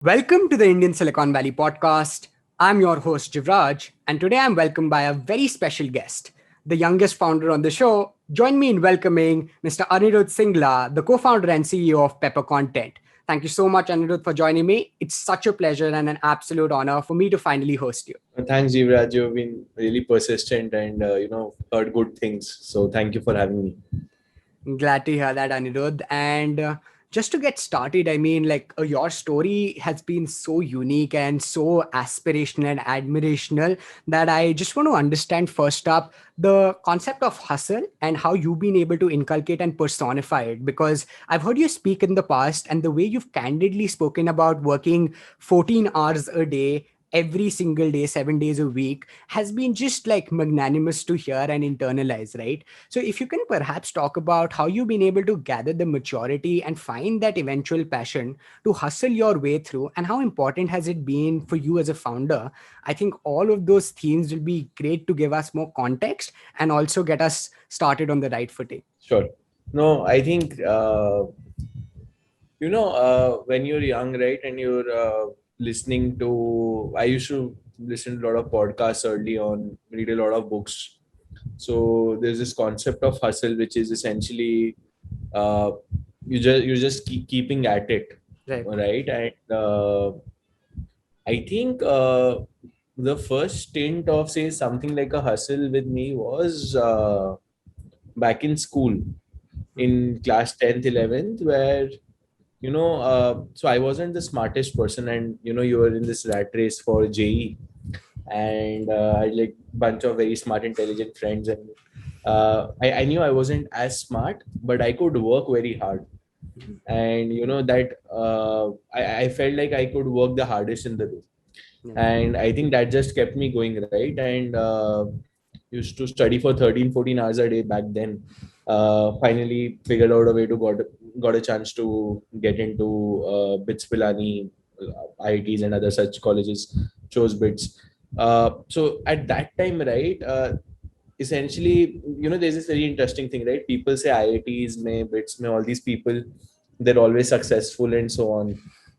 Welcome to the Indian Silicon Valley podcast. I'm your host, Jivraj, and today I'm welcomed by a very special guest, the youngest founder on the show. Join me in welcoming Mr. Anirudh Singla, the co founder and CEO of Pepper Content. Thank you so much, Anirudh, for joining me. It's such a pleasure and an absolute honor for me to finally host you. Thanks, Jivraj. You've been really persistent and heard good things. So thank you for having me. Glad to hear that, Anirudh. And just to get started, your story has been so unique and so aspirational and admirational that I just want to understand first up the concept of hustle and how you've been able to inculcate and personify it. Because I've heard you speak in the past, and the way you've candidly spoken about working 14 hours a day every single day, 7 days a week, has been just like magnanimous to hear and internalize, right? So, if you can perhaps talk about how you've been able to gather the maturity and find that eventual passion to hustle your way through, and how important has it been for you as a founder? I think all of those themes will be great to give us more context and also get us started on the right footing. Sure. No, I think when you're young, right, and you're listening to. I used to listen to a lot of podcasts early on, read a lot of books. So there's this concept of hustle, which is essentially uh, you just keep keeping at it, Right. right? And I think the first stint of say something like a hustle with me was back in school Mhm. in class 10th 11th where so I wasn't the smartest person, and you were in this rat race for JE, and I had like bunch of very smart intelligent friends, and I knew I wasn't as smart, but I could work very hard. Mhm. And that I felt like I could work the hardest in the room, Yeah. and I think that just kept me going, right? And used to study for 13 14 hours a day back then. Finally figured out a way to got a chance to get into BITS Pilani, IITs and other such colleges. Chose BITS. So at that time, right, essentially, there's this very interesting thing, right? People say IITs may BITS may all these people, they're always successful and so on.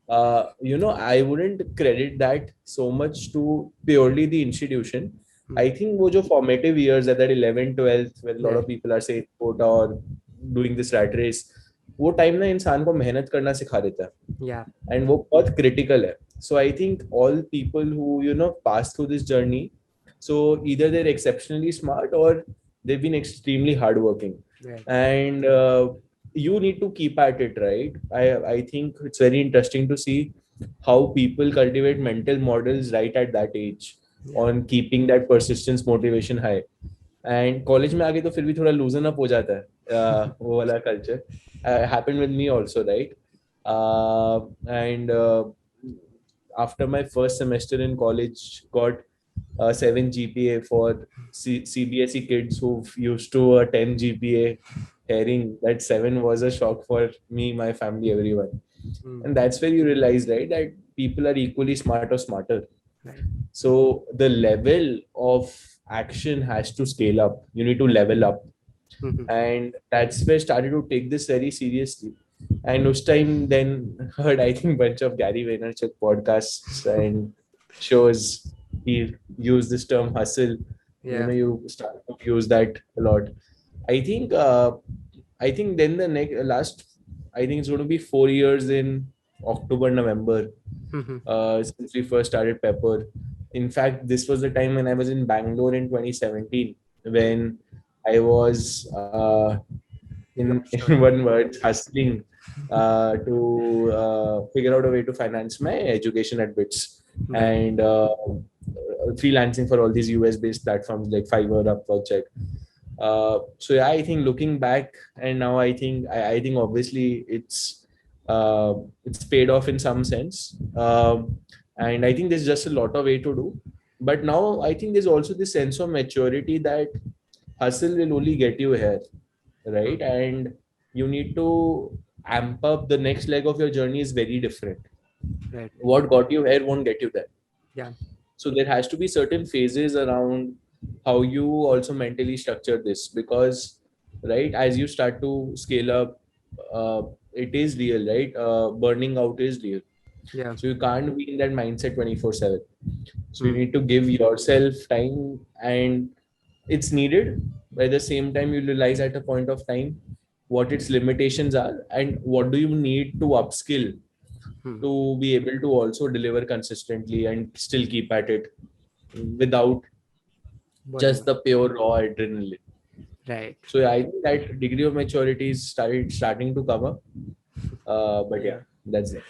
I wouldn't credit that so much to purely the institution. Mhm. I think wo jo formative years at that 11 12th, when a lot Right. of people are saying quota or doing this rat race, वो time ना इंसान को मेहनत करना सिखा देता है, Yeah. And वो बहुत क्रिटिकल है. So I think all people who pass through this journey, so either they're exceptionally smart or they've been extremely hardworking, Right. and you need to keep at it, right? I think it's very interesting to see how people cultivate mental models right at that age Yeah. on keeping that persistence motivation high. And college में आके तो फिर भी थोड़ा लूजन up हो जाता है, वो वाला culture happened with me also, right? And after my first semester in college, got a 7 GPA for CBSE kids who used to a 10 GPA. Hearing that 7 was a shock for me, my family, everyone. Mm. And that's where you realize, right, that people are equally smart or smarter. Right. So the level of action has to scale up. You need to level up, Mhm. and that's where I started to take this very seriously. And this time then heard, I think, bunch of Gary Vaynerchuk podcasts and shows. He used this term hustle. Yeah. You start to use that a lot. I think then the next last, I think it's going to be 4 years in October November, Mhm. since we first started Pepper. In fact, this was the time when I was in Bangalore in 2017, Right. when I was in Your in story. one word hustling to figure out a way to finance my education at BITS, Right. and freelancing for all these US based platforms like Fiverr, Upwork, Check. So yeah, I think looking back and now, I think obviously it's paid off in some sense, and I think there's just a lot of way to do. But now I think there's also this sense of maturity that hustle will only get you here, Mm. right? And you need to amp up. The next leg of your journey is very different. Right. What got you here won't get you there. Yeah. So there has to be certain phases around how you also mentally structure this, because right as you start to scale up, it is real, right? Burning out is real. Yeah. So you can't be in that mindset 24/7. So you Hmm. need to give yourself time, and it's needed. By the same time, you realize at a point of time what its limitations are and what do you need to upskill Hmm. to be able to also deliver consistently and still keep at it without just Burning the out. pure raw adrenaline. Right. So yeah, I think that degree of maturity is starting to come up. But yeah, Yeah. that's it.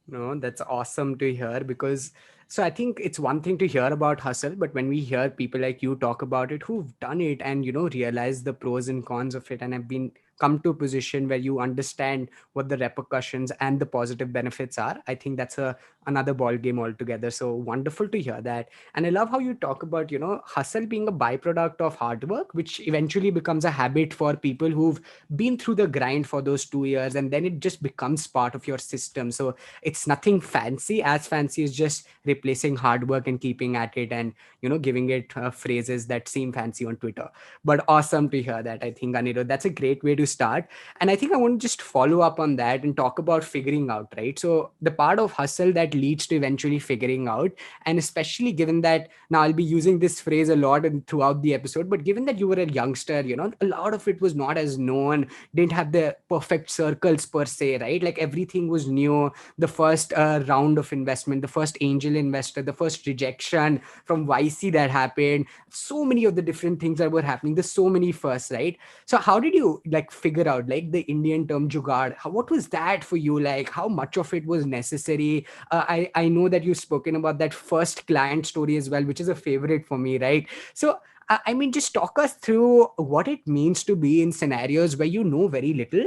No, that's awesome to hear because so I think it's one thing to hear about hustle, but when we hear people like you talk about it who've done it and realize the pros and cons of it and have been come to a position where you understand what the repercussions and the positive benefits are, I think that's a another ball game altogether. So wonderful to hear that. And I love how you talk about, hustle being a byproduct of hard work, which eventually becomes a habit for people who've been through the grind for those 2 years and then it just becomes part of your system. So it's nothing fancy, as fancy as just replacing hard work and keeping at it and giving it phrases that seem fancy on Twitter. But awesome to hear that. I think, Anirudh, that's a great way to start. And I think I want to just follow up on that and talk about figuring out, right? So the part of hustle that leads to eventually figuring out, and especially given that now I'll be using this phrase a lot throughout the episode, but given that you were a youngster, a lot of it was not as known, didn't have the perfect circles per se, right? Like everything was new. The first round of investment, the first angel investor, the first rejection from YC that happened, so many of the different things that were happening. There's so many firsts, right? So how did you like figure out like the Indian term jugaad? What was that for you? Like how much of it was necessary? I know that you've spoken about that first client story as well, which is a favorite for me, right? So I mean, just talk us through what it means to be in scenarios where you know very little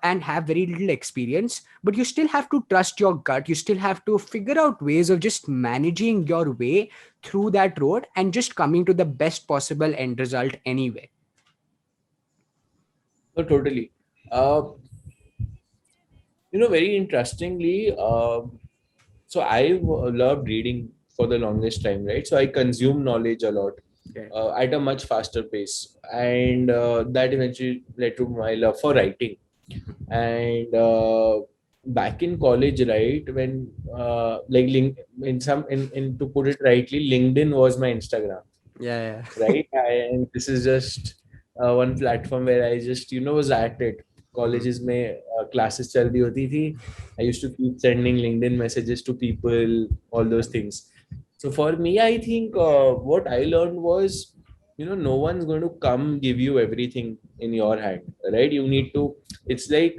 and have very little experience, but you still have to trust your gut. You still have to figure out ways of just managing your way through that road and just coming to the best possible end result anyway. So totally. Uh, very interestingly, so I loved reading for the longest time, right? So I consume knowledge a lot Yeah. at a much faster pace, and that eventually led to my love for writing. And back in college, right, when like in some in to put it rightly, LinkedIn was my Instagram, Yeah. right? And this is just one platform where I just was at it. Yeah. Colleges में classes चल रही होती थी. I used to keep sending LinkedIn messages to people, all those things. So for me, I think what I learned was, no one's going to come give you everything in your hand, right? You need to. It's like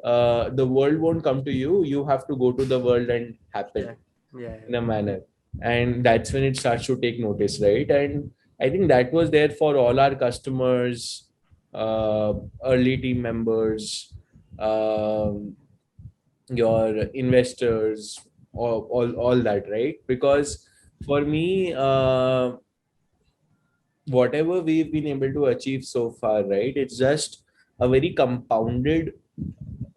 the world won't come to you. You have to go to the world and happen Yeah. Yeah. in a manner, and that's when it starts to take notice, right? And I think that was there for all our customers, early team members, um, your investors, all that, right? Because for me, whatever we've been able to achieve so far, right, it's just a very compounded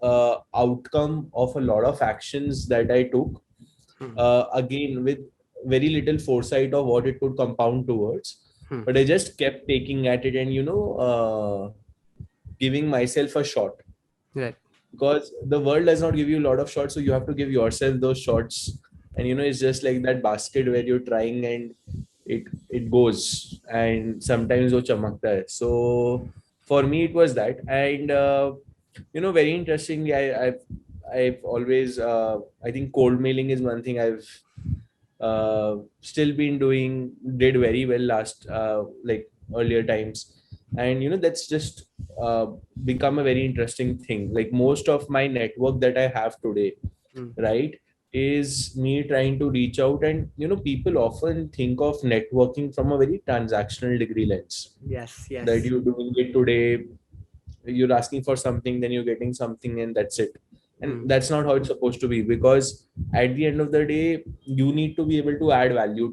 outcome of a lot of actions that I took, Hmm. again with very little foresight of what it could compound towards. Hmm. But I just kept taking at it and giving myself a shot, Right. because the world does not give you a lot of shots, so you have to give yourself those shots. And it's just like that basket where you're trying and it goes, and sometimes wo chamakta hai. So for me it was that. And very interestingly, I've always I think cold mailing is one thing I've still been doing, did very well last like earlier times. And that's just uh, become a very interesting thing. Like most of my network that I have today, Hmm. right, is me trying to reach out. And people often think of networking from a very transactional degree lens, Yes. that Yes. you're doing it today, you're asking for something, then you're getting something, and that's it. And Hmm. that's not how it's supposed to be, because at the end of the day, you need to be able to add value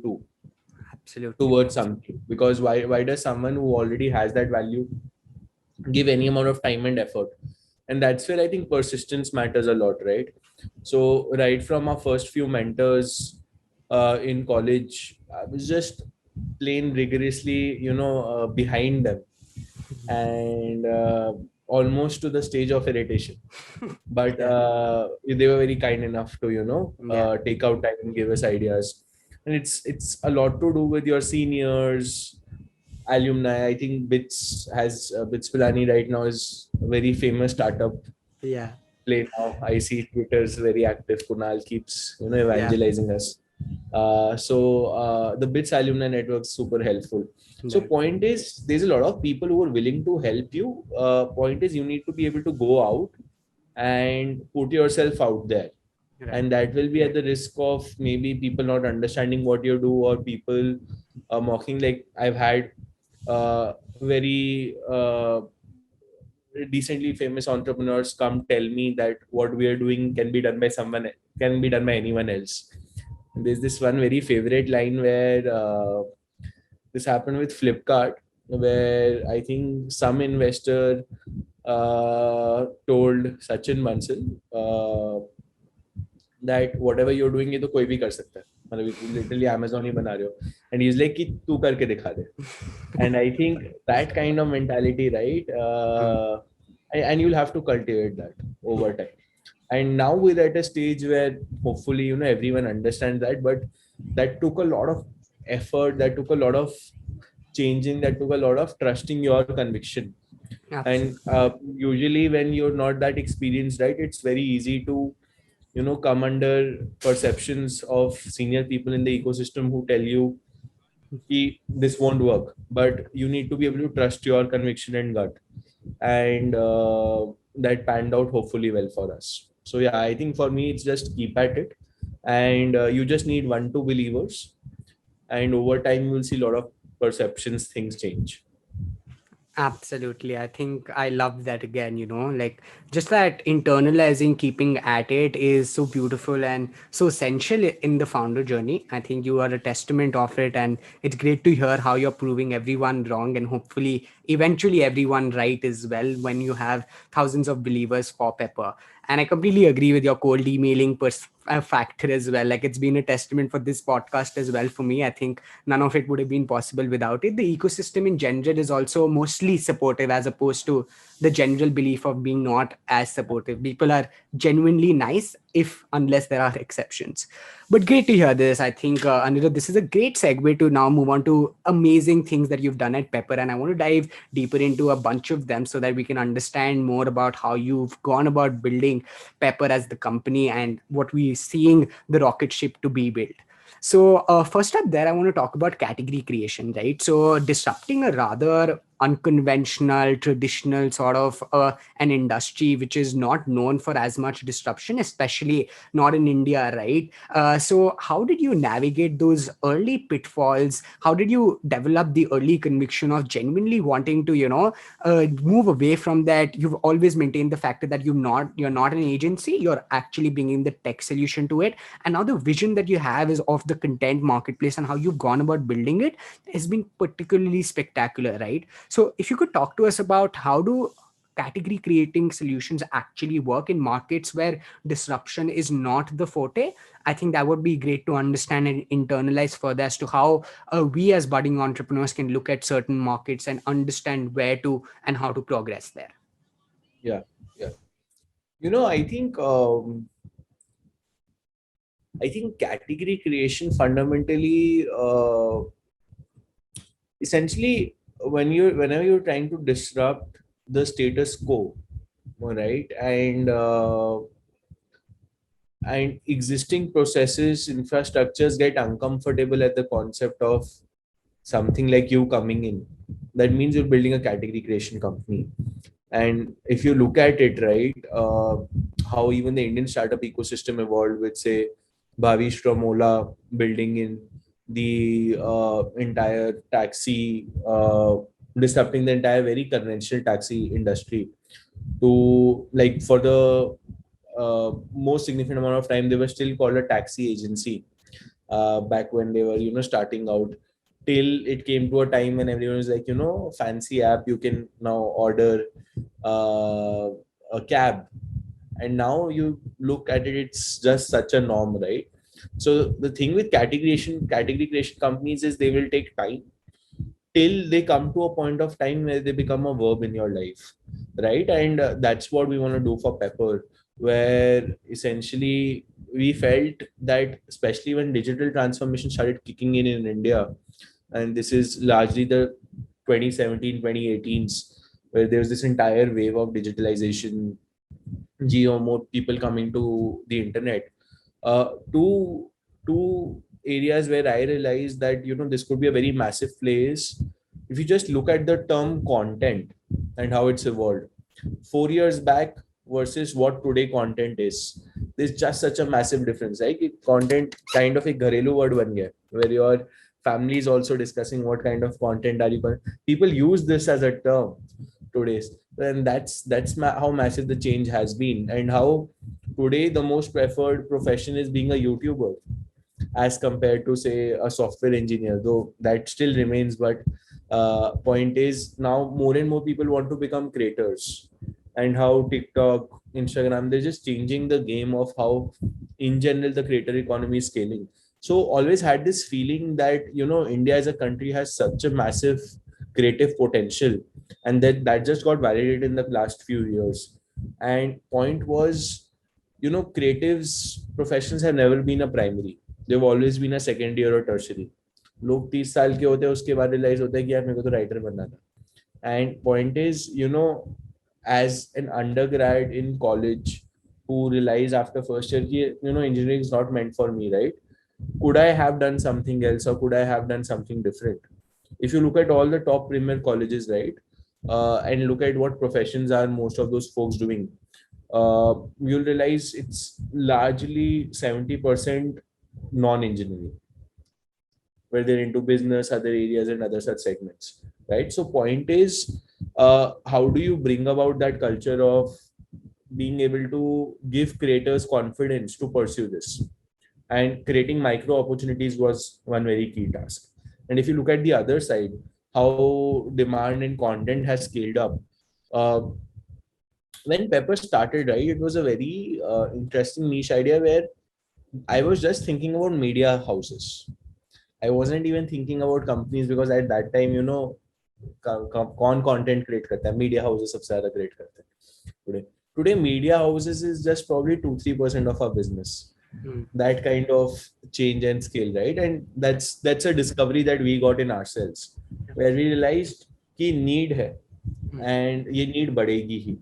Absolutely. towards something. Because why does someone who already has that value give any amount of time and effort? And that's where I think persistence matters a lot, right? So right from our first few mentors in college, I was just plain rigorously behind them. And almost to the stage of irritation. But Yeah. they were very kind enough to Yeah. take out time and give us ideas. And it's a lot to do with your seniors, alumni. I think BITS Pilani right now is a very famous startup Yeah. play now. I see Twitter's very active. Kunal keeps Yeah. evangelizing us. So the BITS alumni network is super helpful. So Right. point is, there's a lot of people who are willing to help you. Point is, you need to be able to go out and put yourself out there, Right. and that will be at the risk of maybe people not understanding what you do, or people mocking. Like I've had very decently famous entrepreneurs come tell me that what we are doing can be done by can be done by anyone else. And there's this one very favorite line where this happened with Flipkart, where I think some investor told Sachin Bansal that whatever you're doing ये तो कोई भी कर सकता है, मतलब literally Amazon ही बना रहे हो, and he's like कि तू करके दिखा दे. And I think that kind of mentality, right? Hmm. And you'll have to cultivate that over time. And now we're at a stage where hopefully everyone understands that, but that took a lot of effort, that took a lot of changing, that took a lot of trusting your conviction. And Absolutely. usually when you're not that experienced, right, it's very easy to come under perceptions of senior people in the ecosystem who tell you कि this won't work, but you need to be able to trust your conviction and gut. And that panned out hopefully well for us. So yeah, I think for me it's just keep at it, and you just need 1 2 believers, and over time you will see a lot of perceptions, things change. Absolutely. I think I love that again, like just that internalizing, keeping at it is so beautiful and so essential in the founder journey. I think you are a testament of it. And it's great to hear how you're proving everyone wrong and hopefully eventually everyone right as well when you have thousands of believers for Pepper. And I completely agree with your cold emailing factor as well. Like it's been a testament for this podcast as well for me. I think none of it would have been possible without it. The ecosystem in general is also mostly supportive as opposed to the general belief of being not as supportive. People are genuinely nice if unless there are exceptions. But great to hear this. I think Anirudh, this is a great segue to now move on to amazing things that you've done at Pepper, and I want to dive deeper into a bunch of them so that we can understand more about how you've gone about building Pepper as the company and what we're seeing the rocket ship to be built. So, first up, there, I want to talk about category creation, right? So, disrupting a rather unconventional, traditional sort of an industry which is not known for as much disruption, especially not in India, right? So, how did you navigate those early pitfalls? How did you develop the early conviction of genuinely wanting to, move away from that? You've always maintained the fact that you're not an agency, you're actually bringing the tech solution to it, and now the vision that you have is of the content marketplace and how you've gone about building it has been particularly spectacular, right? So if you could talk to us about how do category creating solutions actually work in markets where disruption is not the forte, I think that would be great to understand and internalize further as to how we as budding entrepreneurs can look at certain markets and understand where to and how to progress there. Yeah, yeah. I think category creation fundamentally, essentially, whenever you're trying to disrupt the status quo, right, and existing processes, infrastructures get uncomfortable at the concept of something like you coming in. That means you're building a category creation company. And if you look at it, right, how even the Indian startup ecosystem evolved with, say, Bhavish from Ola building in the entire taxi, disrupting the entire very conventional taxi industry, to, like, for the most significant amount of time, they were still called a taxi agency back when they were, starting out. Till it came to a time when everyone was like, fancy app, you can now order uh, a cab. And now you look at it, it's just such a norm, right? So the thing with category creation companies is they will take time. till they come to a point of time where they become a verb in your life, right? And that's what we want to do for Pepper, where essentially we felt that, especially when digital transformation started kicking in India, and this is largely the 2017 2018s, where there was this entire wave of digitalization, geo more people coming to the internet. Two areas where I realized that this could be a very massive place. If you just look at the term content and how it's evolved 4 years back versus what today content is, there's just such a massive difference. Like content kind of a gharelu word ban gaya, where your family is also discussing what kind of content are you going. People use this as a term today's, and how massive the change has been, and how today the most preferred profession is being a YouTuber as compared to say a software engineer, though that still remains. But point is, now more and more people want to become creators, and how TikTok, Instagram, they're just changing the game of how in general the creator economy is scaling. So always had this feeling that India as a country has such a massive creative potential, and that just got validated in the last few years. And point was, creatives professions have never been a primary. They've always been a secondary or a tertiary. लोग 30 साल के होते हैं, उसके बाद realise होता है कि यार मेरे को तो राइटर बनना था. And point is, as an undergrad in college who realized after first year कि engineering is not meant for me, right? Could I have done something else, or could I have done something different? If you look at all the top premier colleges, right, and look at what professions are most of those folks doing, you'll realize it's largely 70% non-engineering, where they're into business, other areas, and other such segments, right? So point is, how do you bring about that culture of being able to give creators confidence to pursue this? And creating micro opportunities was one very key task. And if you look at the other side, how demand and content has scaled up. uh, when Pepper started, right, it was a very interesting niche idea where I was just thinking about media houses. I wasn't even thinking about companies, because at that time, कौन content create करता है? Media houses सबसे ज़्यादा create करते हैं today. Today, media houses is just probably 2-3% of our business. That kind of change and scale, right? And that's a discovery that we got in ourselves, where we realized कि need है, and ये need बढ़ेगी ही.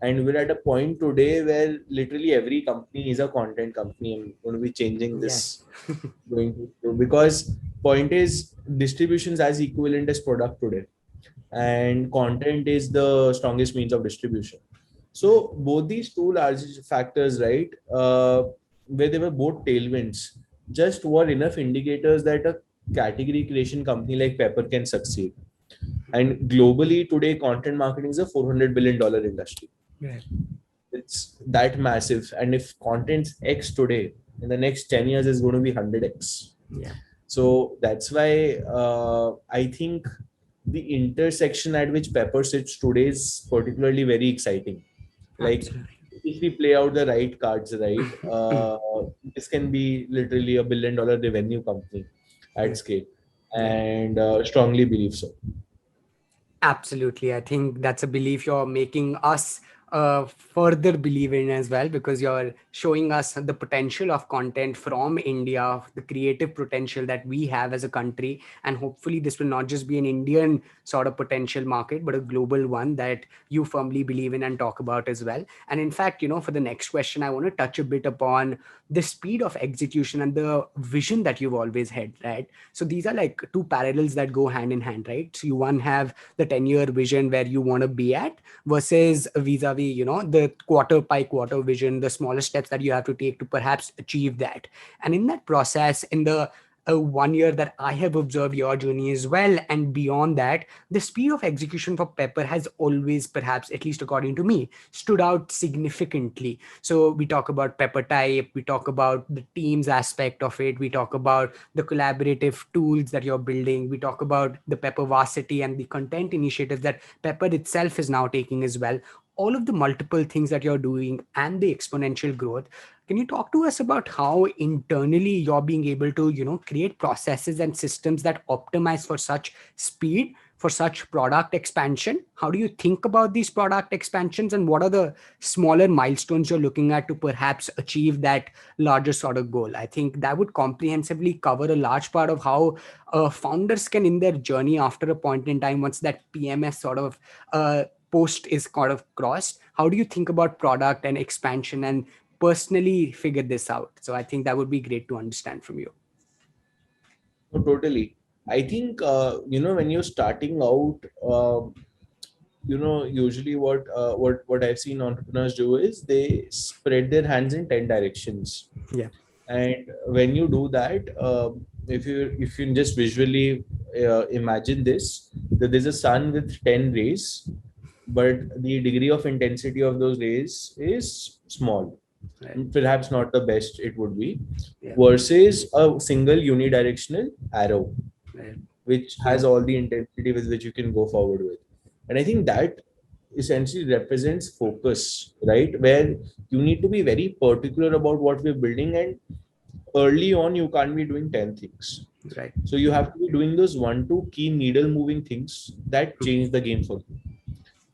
And we're at a point today where literally every company is a content company. I'm going to be changing this going to, because point is, distribution is as equivalent as product today, and content is the strongest means of distribution. So both these two large factors, right, where they were both tailwinds, just were enough indicators that a category creation company like Pepper can succeed. And globally today, content marketing is a $400 billion industry. Right. It's that massive, and if content's X today, in the next 10 years is going to be 100X. Yeah. So that's why I think the intersection at which Pepper sits today is particularly very exciting. Like, Absolutely. if we play out the right cards, right, this can be literally $1 billion revenue company at scale, Yeah. and strongly believe so. Absolutely. I think that's a belief you're making us further believe in as well, because you're showing us the potential of content from India, the creative potential that we have as a country. And hopefully, this will not just be an Indian sort of potential market, but a global one that you firmly believe in and talk about as well. And in fact, for the next question, I want to touch a bit upon the speed of execution and the vision that you've always had, right? So these are like two parallels that go hand in hand, right? So you one have the 10-year vision where you want to be at, versus vis-a-vis, the quarter by quarter vision, the smaller steps that you have to take to perhaps achieve that. And in that process, in the 1 year that I have observed your journey as well, and beyond that, the speed of execution for Pepper has always, perhaps, at least according to me, stood out significantly. So we talk about Pepper type, we talk about the teams aspect of it, we talk about the collaborative tools that you're building, we talk about the Pepper varsity and the content initiatives that Pepper itself is now taking as well. all of the multiple things that you're doing and the exponential growth, can you talk to us about how internally you're being able to, create processes and systems that optimize for such speed, for such product expansion? How do you think about these product expansions, and what are the smaller milestones you're looking at to perhaps achieve that larger sort of goal? I think that would comprehensively cover a large part of how founders can, in their journey after a point in time, once that PMS sort of post is kind of crossed, how do you think about product and expansion and personally figure this out? So I think that would be great to understand from you. No, totally. I think when you're starting out, usually what I've seen entrepreneurs do is they spread their hands in 10 directions. Yeah. And when you do that, if you just visually imagine this, that there's a sun with 10 rays, but the degree of intensity of those rays is small, Right. perhaps not the best it would be, Yeah. versus a single unidirectional arrow Right. which Yeah. has all the intensity with which you can go forward with. And I think that essentially represents focus, right? Where you need to be very particular about what we're building, and early on you can't be doing 10 things. Right. So you have to be doing those one two key needle moving things that change the game for you.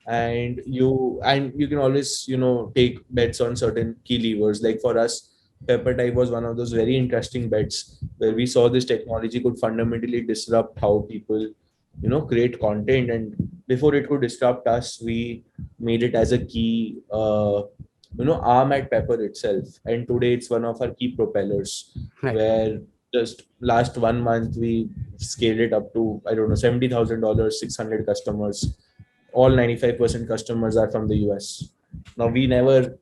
And you can always take bets on certain key levers. Like for us, pepper type was one of those very interesting bets where we saw this technology could fundamentally disrupt how people create content. And before it could disrupt us, we made it as a key arm at pepper itself. And today it's one of our key propellers, Right. where just last 1 month we scaled it up to, I don't know, $70,000, 600 customers. All 95% customers are from the US. Now we never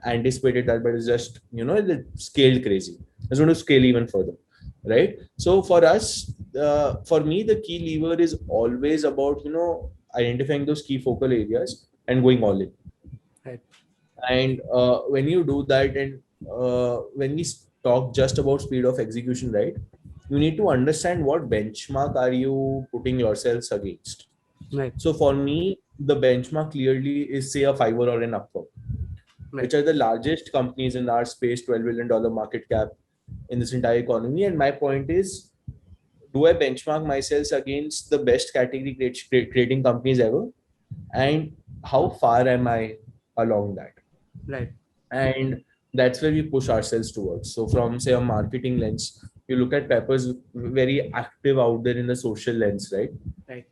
anticipated that, but it's just it scaled crazy. It's going to scale even further, right? So for us, for me, the key lever is always about identifying those key focal areas and going all in. Right. And when you do that, and when we talk just about speed of execution, right? You need to understand what benchmark are you putting yourselves against. Right. So for me, the benchmark clearly is, say, a Fiverr or an Upwork, Right. which are the largest companies in our space, $12 billion market cap in this entire economy. And my point is, do I benchmark myself against the best category creating companies ever? And how far am I along that? Right. And that's where we push ourselves towards. So from, say, a marketing lens, you look at Peppers very active out there in the social lens, right? Right.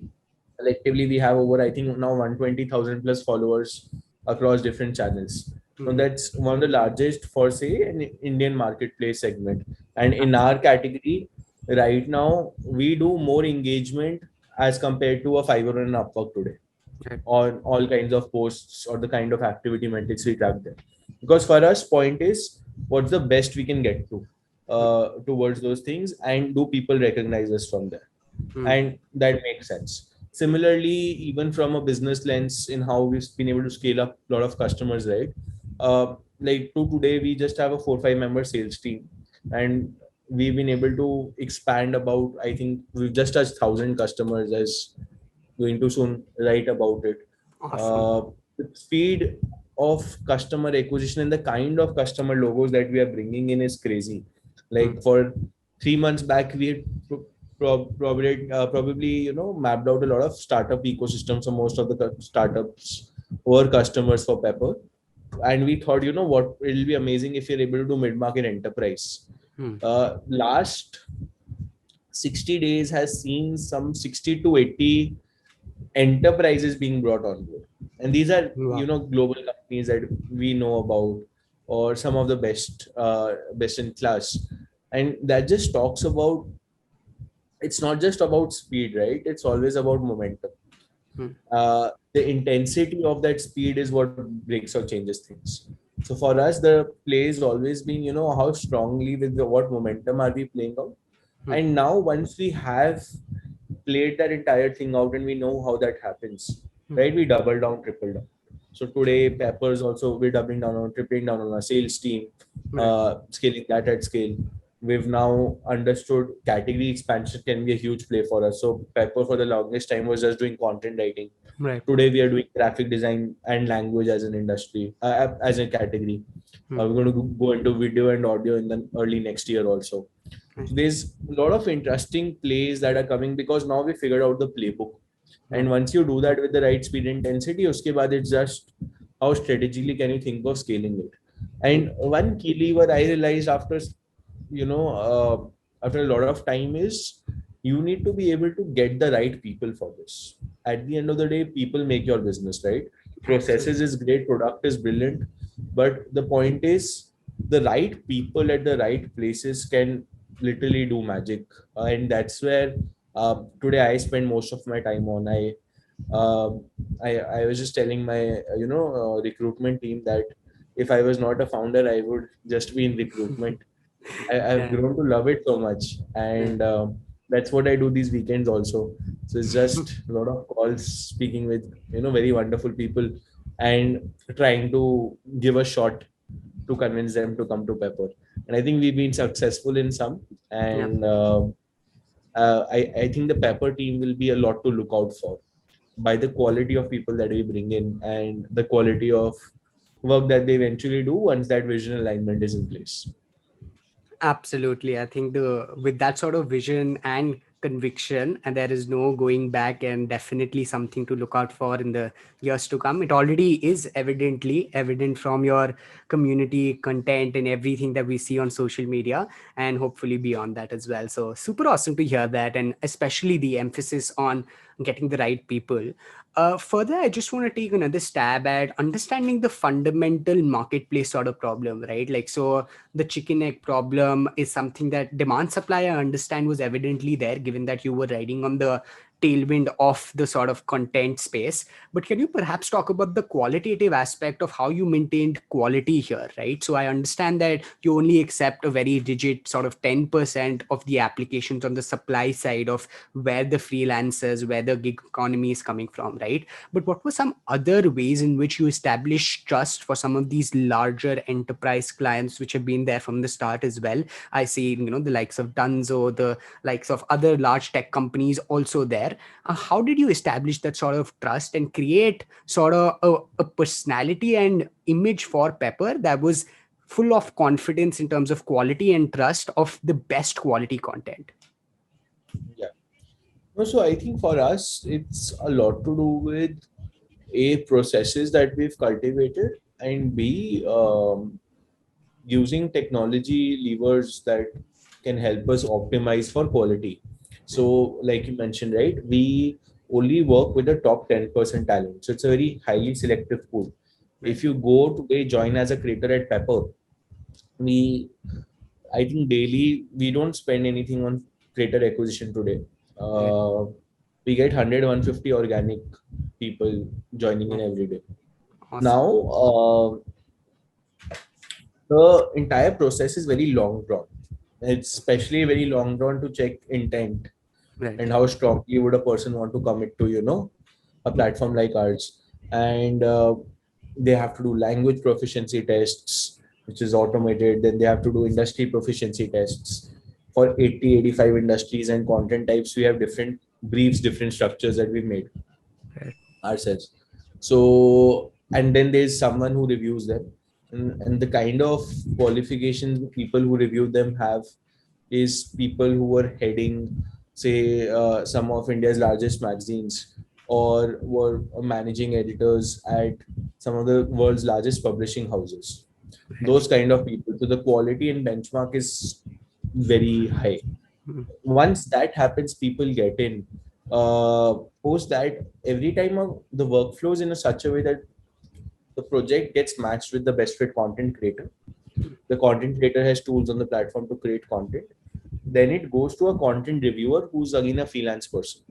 Collectively we have over, I think now, 120,000 plus followers across different channels. So Hmm. that's one of the largest for, say, an Indian marketplace segment. And in our category right now, we do more engagement as compared to a Fiverr and an Upwork today Right. on all kinds of posts or the kind of activity metrics we track there. Because for us, point is, what's the best we can get to towards those things, and do people recognize us from there? Hmm. And that makes sense. Similarly, even from a business lens, in how we've been able to scale up a lot of customers, right? Like to today, we just have a 4 5 member sales team, and we've been able to expand about, I think we've just touched 1,000 customers, as going to soon write about it. Awesome. Uh, the speed of customer acquisition and the kind of customer logos that we are bringing in is crazy. Hmm. Like for 3 months back, we had probably mapped out a lot of startup ecosystems. So most of the startups were customers for Pepper, and we thought, what, it'll be amazing if you're able to do mid-market enterprise. Hmm. Last 60 days has seen some 60 to 80 enterprises being brought on board, and these are Wow. global companies that we know about, or some of the best in class. And that just talks about, it's not just about speed, right? It's always about momentum. Hmm. The intensity of that speed is what breaks or changes things. So for us, the play has always been, how strongly with what momentum are we playing out. Hmm. And now once we have played that entire thing out and we know how that happens, Hmm. right? We double down, triple down. So today, Peppers also, we're doubling down on, tripling down on our sales team, Right. scaling that at scale. we've now understood category expansion can be a huge play for us. So Pepper for the longest time was just doing content writing. Right. Today we are doing graphic design and language as an industry, as a category. Hmm. We're going to go into video and audio in the early next year also. Right. So there's a lot of interesting plays that are coming because now we figured out the playbook. Right. And once you do that with the right speed intensity, uske baad it's just how strategically can you think of scaling it. Hmm. And one key lever I realized after, you know, after a lot of time is you need to be able to get the right people for this. At the end of the day, people make your business, right? Processes Absolutely. is great, product is brilliant, but the point is the right people at the right places can literally do magic. And that's where today I spend most of my time on. Um, I was just telling my recruitment team that if I was not a founder, I would just be in recruitment. I've Yeah. grown to love it so much, Yeah. and that's what I do these weekends also. So it's just a lot of calls, speaking with very wonderful people, and trying to give a shot to convince them to come to Pepper. And I think we've been successful in some, Yeah. and I think the Pepper team will be a lot to look out for by the quality of people that we bring in and the quality of work that they eventually do once that vision alignment is in place. Absolutely. I think the with that sort of vision and conviction, and there is no going back, and definitely something to look out for in the years to come. It already is evidently evident from your community content and everything that we see on social media, and hopefully beyond that as well. So super awesome to hear that, and especially the emphasis on getting the right people. Further, I just want to take another stab at understanding the fundamental marketplace sort of problem, right? Like, so the chicken egg problem is something that demand supply, I understand, was evidently there, given that you were riding on the tailwind of the sort of content space. But can you perhaps talk about the qualitative aspect of how you maintained quality here, right? So I understand that you only accept a very rigid sort of 10% of the applications on the supply side of where the freelancers, where the gig economy is coming from, right? But what were some other ways in which you established trust for some of these larger enterprise clients which have been there from the start as well? I see, the likes of Dunzo, the likes of other large tech companies also there. How did you establish that sort of trust and create sort of a personality and image for Pepper that was full of confidence in terms of quality and trust of the best quality content? Yeah. No, so I think for us, it's a lot to do with A, processes that we've cultivated, and B, using technology levers that can help us optimize for quality. Right. So, like you mentioned, right, we only work with the top 10% talent. So, it's a very highly selective pool. Right. If you go today, join as a creator at Pepper, we, I think daily, we don't spend anything on creator acquisition today. Right. Uh, we get 100, 150 organic people joining in Right. every day. Awesome. Now, the entire process is very long drawn. It's especially very long drawn to check intent Right. and how strongly would a person want to commit to a Hmm. platform like ours. And they have to do language proficiency tests, which is automated. Then they have to do industry proficiency tests for 80, 85 industries and content types. We have different briefs, different structures that we've made Right. ourselves. So, and then there's someone who reviews them, and the kind of qualifications people who review them have is people who were heading, say, some of India's largest magazines, or were managing editors at some of the world's largest publishing houses. Right. Those kind of people. So the quality and benchmark is very high. Hmm. Once that happens, people get in. Post that, every time the workflows in a such a way that the project gets matched with the best fit content creator. The content creator has tools on the platform to create content. Then it goes to a content reviewer who's again a freelance person,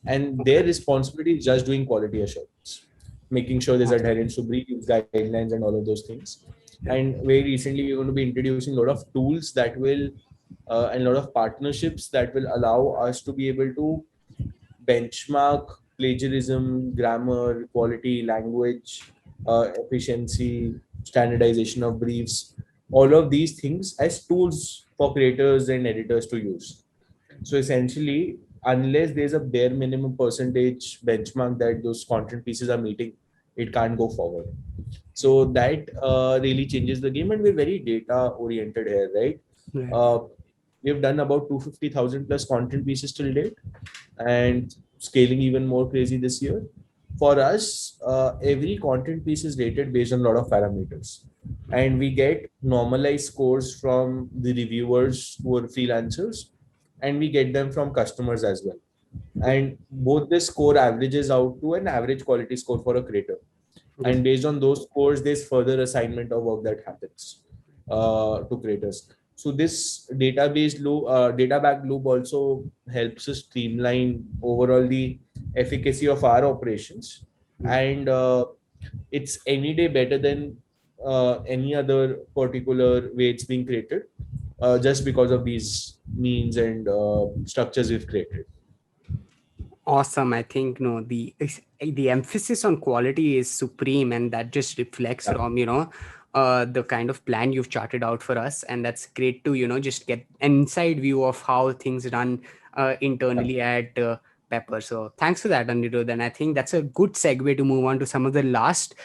and their Okay. responsibility is just doing quality assurance, making sure there's Awesome. adherence to briefs, guidelines, and all of those things. Yeah. And very recently, we're going to be introducing a lot of tools that will and a lot of partnerships that will allow us to be able to benchmark plagiarism, grammar, quality, language, efficiency, standardization of briefs, all of these things as tools for creators and editors to use. So essentially, unless there's a bare minimum percentage benchmark that those content pieces are meeting, it can't go forward. So that really changes the game, and we're very data oriented here, right? Right. Uh, we've done about 250,000 plus content pieces till date, and scaling even more crazy this year. For us, every content piece is rated based on a lot of parameters, and we get normalized scores from the reviewers who are freelancers, and we get them from customers as well. And both the score averages out to an average quality score for a creator, Right. and based on those scores there's further assignment of work that happens to creators. So this data back loop also helps us streamline overall the efficacy of our operations, Right. and it's any day better than any other particular way it's being created, just because of these means and structures we've created. Awesome. I think no, the emphasis on quality is supreme, and that just reflects Yeah. from the kind of plan you've charted out for us, and that's great to just get an inside view of how things run Yeah. internally at Pepper. So thanks for that, Anirudh, and I think that's a good segue to move on to some of the last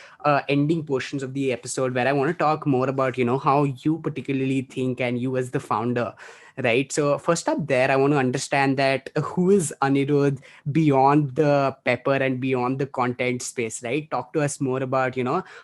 ending portions of the episode, where I want to talk more about how you particularly think, and you as the founder. Right. So first up there, I want to understand that who is Anirudh beyond the Pepper and beyond the content space, right? Talk to us more about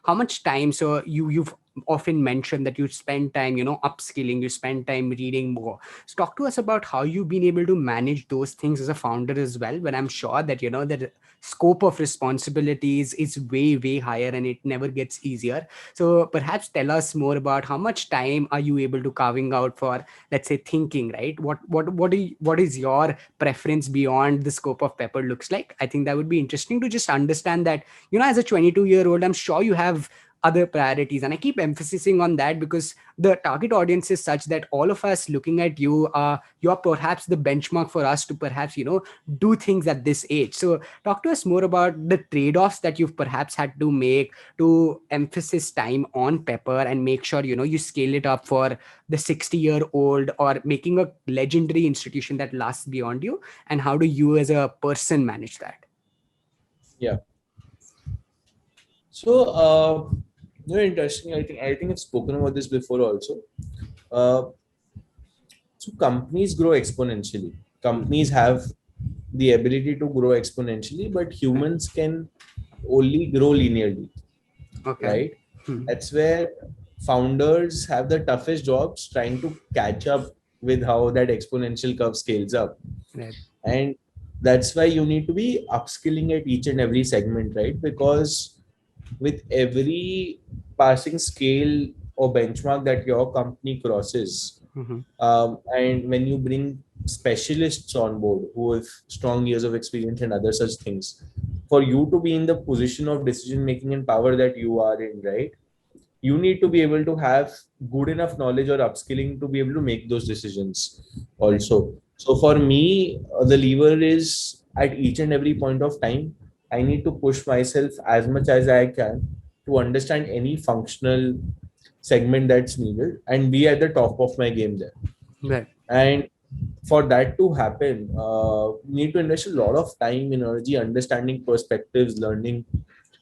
how much time. So you've often mentioned that you spend time upskilling, you spend time reading more. So talk to us about how you've been able to manage those things as a founder as well, when I'm sure that the scope of responsibilities is way higher and it never gets easier. So perhaps tell us more about how much time are you able to carving out for, let's say, thinking, right? What is your preference beyond the scope of Pepper looks like? I think that would be interesting to just understand that, as a 22-year-old, I'm sure you have other priorities. And I keep emphasizing on that because the target audience is such that all of us looking at you are, you're perhaps the benchmark for us to perhaps, do things at this age. So talk to us more about the trade-offs that you've perhaps had to make to emphasize time on Pepper and make sure, you scale it up for the 60-year-old or making a legendary institution that lasts beyond you. And how do you as a person manage that? Yeah. So, interesting. I think I've spoken about this before also. Uh, so companies grow exponentially. Hmm. Companies have the ability to grow exponentially, but Right. humans can only grow linearly, Okay. right? Hmm. That's where founders have the toughest jobs trying to catch up with how that exponential curve scales up. Right. And that's why you need to be upskilling at each and every segment, right? Because with every passing scale or benchmark that your company crosses, Hmm. and when you bring specialists on board who have strong years of experience and other such things, for you to be in the position of decision making and power that you are in, right, you need to be able to have good enough knowledge or upskilling to be able to make those decisions Right. also. So for me, the lever is at each and every point of time, I need to push myself as much as I can to understand any functional segment that's needed and be at the top of my game there. Right. And for that to happen, we need to invest a lot of time, energy, understanding perspectives, learning,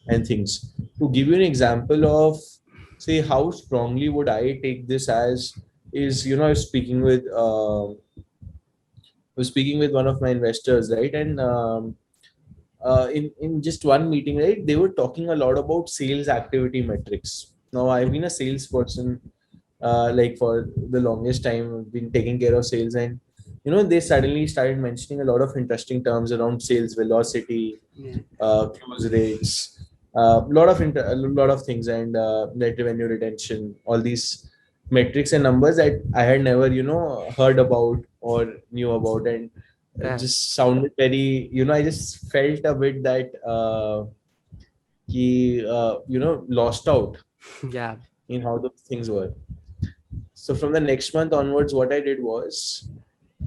and things. To give you an example of, say, how strongly would I take this as is, I was speaking with one of my investors, right, and in just one meeting, right, they were talking a lot about sales activity metrics. Now, I've been a salesperson like for the longest time. I've been taking care of sales, and they suddenly started mentioning a lot of interesting terms around sales velocity, Yeah. close rates, a lot of things, and net revenue retention, all these metrics and numbers that I had never heard about or knew about, and it Right. just sounded very, I just felt a bit that lost out Yeah. in how those things were. So from the next month onwards, what I did was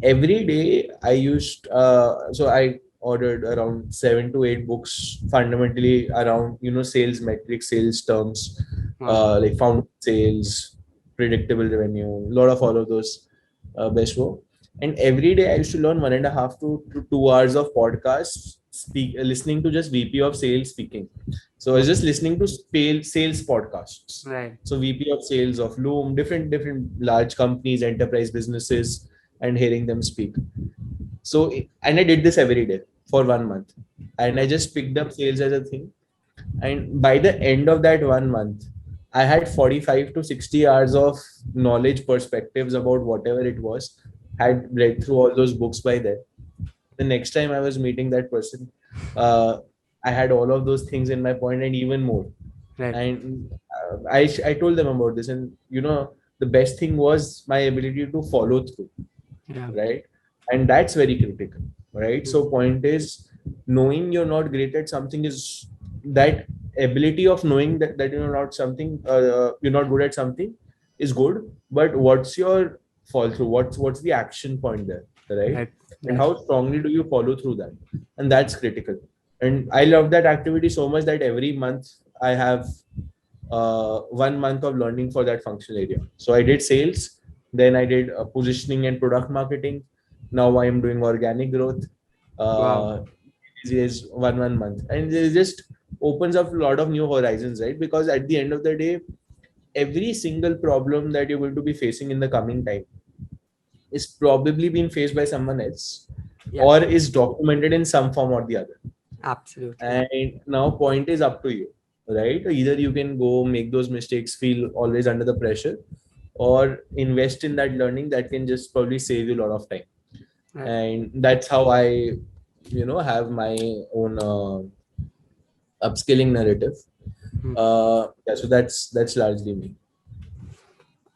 every day I used so I ordered around 7 to 8 books fundamentally around sales metrics, sales terms, Wow. like found sales, predictable revenue, a lot of all of those. best work. And every day I used to learn 1.5 to 2 hours of podcasts, listening to just VP of sales speaking. So I was just listening to sales podcasts. Right. So VP of sales of Loom, different large companies, enterprise businesses, and hearing them speak. So, and I did this every day for 1 month, and I Yeah. just picked up sales as a thing. And by the end of that 1 month, I had 45 to 60 hours of knowledge perspectives about whatever it was. Had read through all those books by then. The next time I was meeting that person, uh, I had all of those things in my point and even more. Right. And I told them about this, and the best thing was my ability to follow through, Yeah. right? And that's very critical, right? Mm. So point is, knowing you're not great at something is that ability of knowing that you're not something, you're not good at something is good, but what's your fall through, what's the action point there, right? Right. And Right. how strongly do you follow through that? And that's critical. And I love that activity so much that every month I have 1 month of learning for that functional area. So I did sales, then I did positioning and product marketing. Now I am doing organic growth. Wow. Uh, is one month, and it just opens up a lot of new horizons, right? Because at the end of the day, every single problem that you're going to be facing in the coming time is probably being faced by someone else, Yeah. or is documented in some form or the other. Absolutely. And now point is up to you, right? Either you can go make those mistakes, feel always under the pressure, or invest in that learning that can just probably save you a lot of time. Right. And that's how I have my own upskilling narrative. Hmm. Yeah, so that's largely me.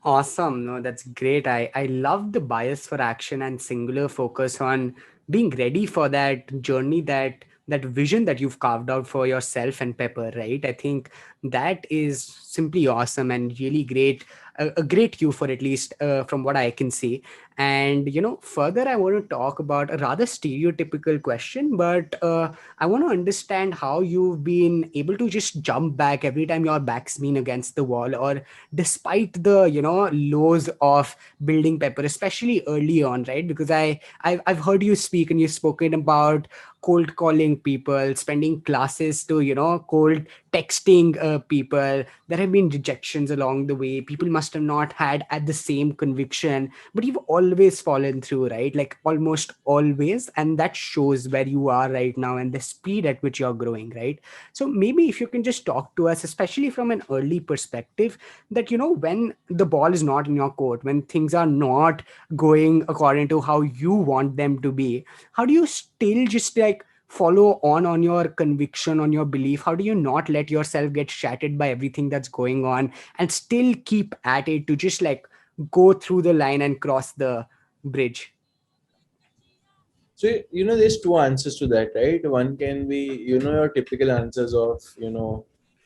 Awesome. No, that's great. I love the bias for action and singular focus on being ready for that journey, that vision that you've carved out for yourself and Pepper, right? I think that is simply awesome and really great. A great cue for, at least from what I can see. And further, I want to talk about a rather stereotypical question, but I want to understand how you've been able to just jump back every time your back's been against the wall, or despite the lows of building Pepper, especially early on, right? Because I've heard you speak, and you've spoken about cold calling people, spending classes to cold texting people. There have been rejections along the way. People must have not had at the same conviction, but you've always fallen through, right? Like almost always, and that shows where you are right now and the speed at which you're growing, right? So maybe if you can just talk to us, especially from an early perspective, that when the ball is not in your court, when things are not going according to how you want them to be, how do you still just like follow on your conviction, on your belief? How do you not let yourself get shattered by everything that's going on and still keep at it to just like go through the line and cross the bridge? So there's two answers to that, right? One can be your typical answers of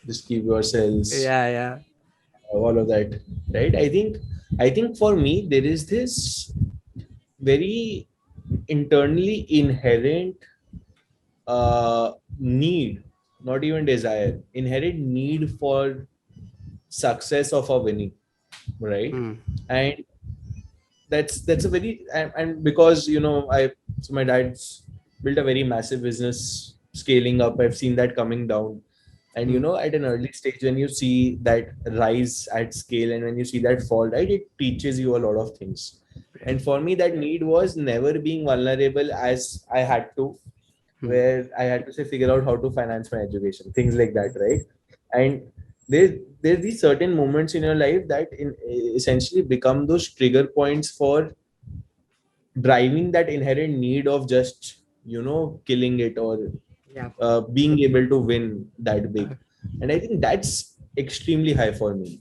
just keep yourselves, Yeah, yeah. all of that, right? I think for me there is this very internally inherent need, not even desire, inherent need for success of a winning, right? Hmm. And that's a very, and because I so my dad's built a very massive business scaling up. I've seen that coming down, and Hmm. at an early stage when you see that rise at scale and when you see that fall, right, it teaches you a lot of things. Right. And for me that need was never being vulnerable as I had to, Hmm. where I had to say figure out how to finance my education, things like that, right? And there's these certain moments in your life that essentially become those trigger points for driving that inherent need of just killing it, or Yeah. being able to win that big. And I think that's extremely high for me.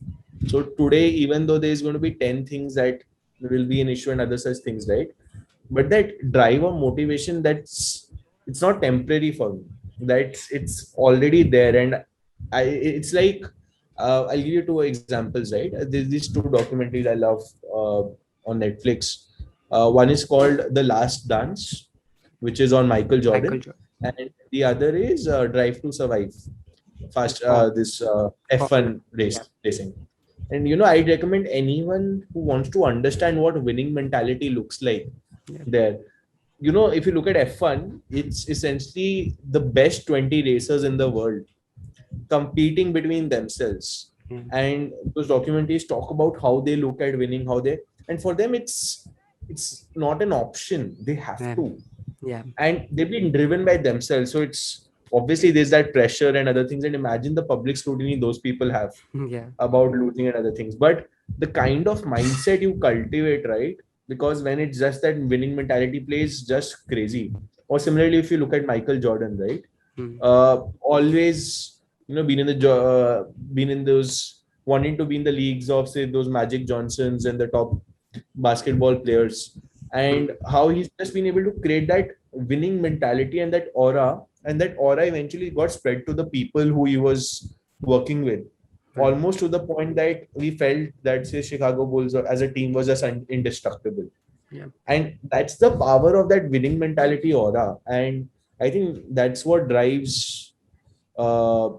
So today, even though there's going to be 10 things that will be an issue and other such things, right? But that drive or motivation, it's not temporary for me. That's it's already there. And it's like, I'll give you two examples, right? There's these two documentaries I love on Netflix. One is called The Last Dance, which is on Michael Michael Jordan, Jordan. and the other is Drive to Survive, fast Oh, this Formula. F1 Yeah. racing. And I'd recommend anyone who wants to understand what winning mentality looks like Yeah. there. If you look at F1, it's essentially the best 20 racers in the world competing between themselves. Yeah. And those documentaries talk about how they look at winning, how they, and for them, it's not an option. They have Yeah. to, Yeah. and they've been driven by themselves. So it's obviously there's that pressure and other things. And imagine the public scrutiny those people have Yeah. about losing and other things. But the kind of mindset you cultivate, right? Because when it's just that winning mentality plays just crazy. Or similarly, if you look at Michael Jordan, right? Mm. Always, been in those wanting to be in the leagues of say those Magic Johnsons and the top basketball players, and Mm. how he's just been able to create that winning mentality and that aura eventually got spread to the people who he was working with, Right. almost to the point that we felt that say Chicago Bulls as a team was just indestructible. Yeah. And that's the power of that winning mentality aura. And I think that's what drives uh,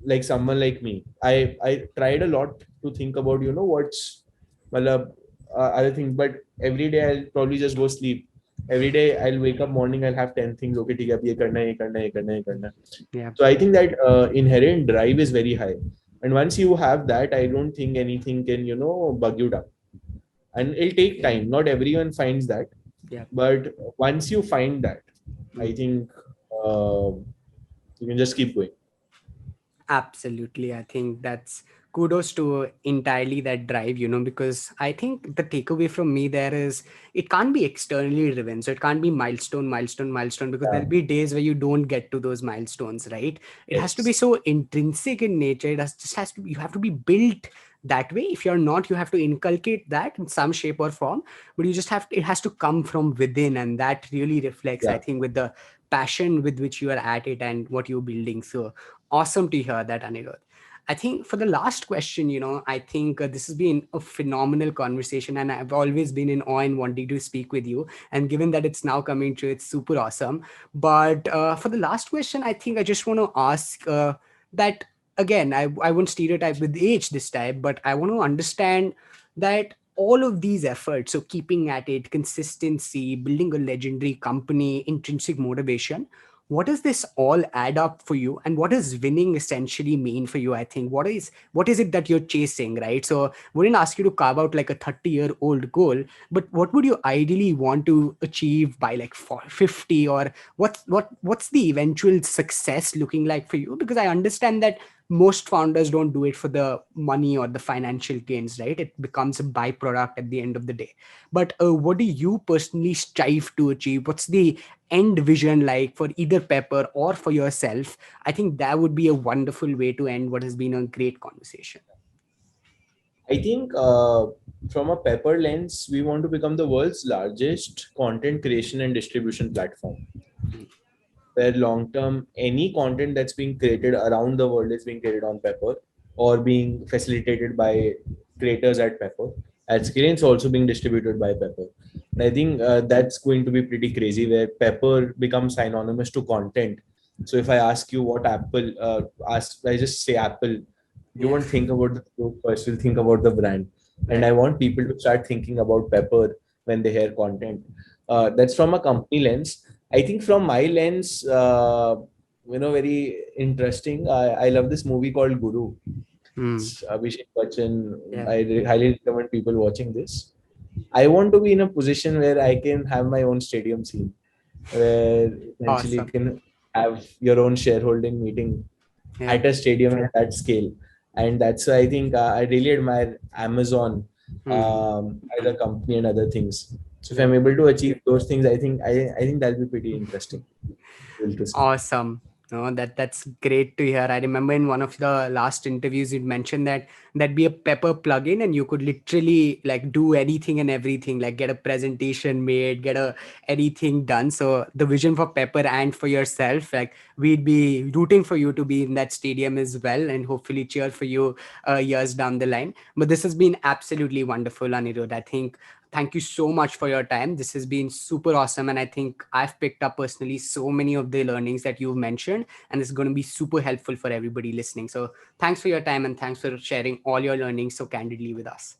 like someone like me. I tried a lot to think about what's well, other things, but every day I'll probably just go sleep. Every day I'll wake up morning, I'll have 10 things. Okay, ठीक है, अब ये करना है, ये करना है, ये करना है, ये करना है. Yeah. So I think that inherent drive is very high, and once you have that, I don't think anything can bug you down. And it'll take time. Not everyone finds that, Yeah. but once you find that, I Mm. think uh, you can just keep going. Absolutely. I think that's kudos to entirely that drive, because I think the takeaway from me there is it can't be externally driven. So it can't be milestone, milestone, milestone, because Yeah. there'll be days where you don't get to those milestones, right? It has to be Yes. so intrinsic in nature. Just has to, you have to be built that way. If you're not, you have to inculcate that in some shape or form, but you just have, it has to come from within. And that really reflects, I Yeah. think, with the passion with which you are at it and what you're building. So awesome to hear that, Anirudh. I think for the last question, I think this has been a phenomenal conversation, and I've always been in awe and wanting to speak with you. And given that it's now coming true, it's super awesome. But for the last question, I think I just want to ask that again, I won't stereotype with age this time, but I want to understand that all of these efforts, so keeping at it, consistency, building a legendary company, intrinsic motivation, what does this all add up for you, and what does winning essentially mean for you? I think what is it that you're chasing, right? So wouldn't ask you to carve out like a 30-year-old goal, but what would you ideally want to achieve by like 50, or what's the eventual success looking like for you? Because I understand that most founders don't do it for the money or the financial gains, right? It becomes a byproduct at the end of the day. But what do you personally strive to achieve? What's the end vision like for either Pepper or for yourself? I think that would be a wonderful way to end what has been a great conversation. I think from a Pepper lens, we want to become the world's largest content creation and distribution platform, where long term any content that's being created around the world is being created on Pepper or being facilitated by creators at Pepper. At scale, it's also being distributed by Pepper. And I think that's going to be pretty crazy, where Pepper becomes synonymous to content. So if I ask you what Apple, I just say Apple, you Yeah. won't think about the group first, you'll think about the brand. And I Right. want people to start thinking about Pepper when they hear content. That's from a company lens. I think from my lens, very interesting. I love this movie called Guru. Mm. It's Abhishek Bachchan. Yeah. I highly recommend people watching this. I want to be in a position where I can have my own stadium scene, where essentially you Awesome. can have your own shareholding meeting Yeah. at a stadium at that scale. And that's why I think I really admire Amazon Mm. as a company and other things. So if Yeah. I'm able to achieve those things, I think that'll be pretty interesting. Cool to see. Awesome. No, that's great to hear. I remember in one of the last interviews you mentioned that that'd be a Pepper plugin and you could literally like do anything and everything, like get a presentation made, get a anything done. So the vision for Pepper and for yourself, like we'd be rooting for you to be in that stadium as well, and hopefully cheer for you years down the line. But this has been absolutely wonderful, Anirudh. I think thank you so much for your time. This has been super awesome. And I think I've picked up personally so many of the learnings that you've mentioned. And it's going to be super helpful for everybody listening. So thanks for your time and thanks for sharing all your learnings so candidly with us.